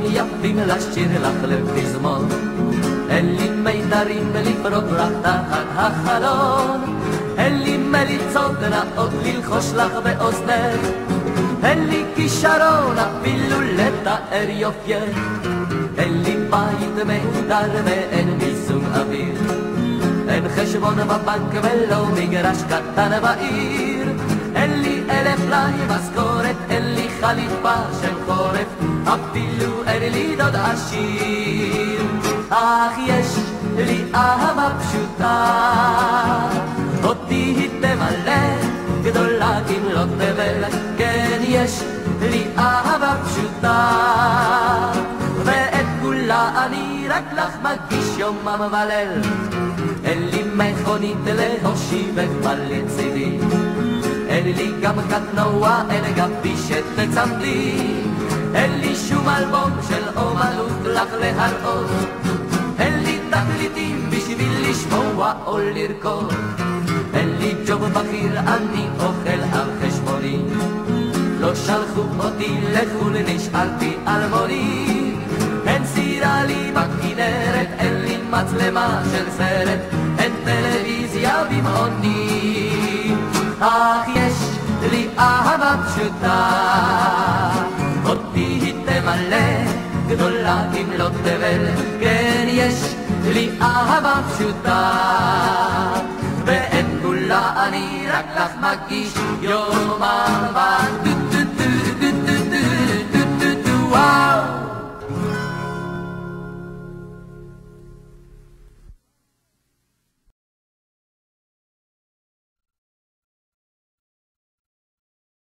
יפים לשיר לך לפזמון, אין לי מיתרים לפרוק לך תחת החלון, אין לי מליצות נאות ללחוש לך באוזנך, אין לי כישרון אפילו לתאר יופייך, אין לי בית מהודר ואין מיזוג אוויר, אין חשבון בבנק ולא מגרש קטן בעיר, אין לי 1000 משכורת, אין לי חליפה של חורף, אפילו אין לי דוד עשיר. אך יש לי אהבה פשוטה, אותי היא תמלא, גדולה כמלוא תבל. כן, יש לי אהבה פשוטה, ואת כולה אני רק לך מגיש יומם וליל. אין לי מכונית להושיבך לצידי, אין לי גם קטנוע, אין גם פישט לצמדי, אין לי שום אלבום של אומנות לך להראות, אין לי תקליטים בשביל לשמוע או לרקוד, אין לי ג'וב בכיר, אני אוכל על חשבוני, לא שלחו אותי לחול, נשארתי אלמוני, אין סירה לי בכנרת, אין לי מצלמה של סרט, אין טלוויזיה במעוני. אך יש לי אהבה פשוטה, אותי היא תמלא, גדולה כמלוא תבל. כן, יש לי אהבה פשוטה, ואת כולה אני רק לך מגיש יומם וליל.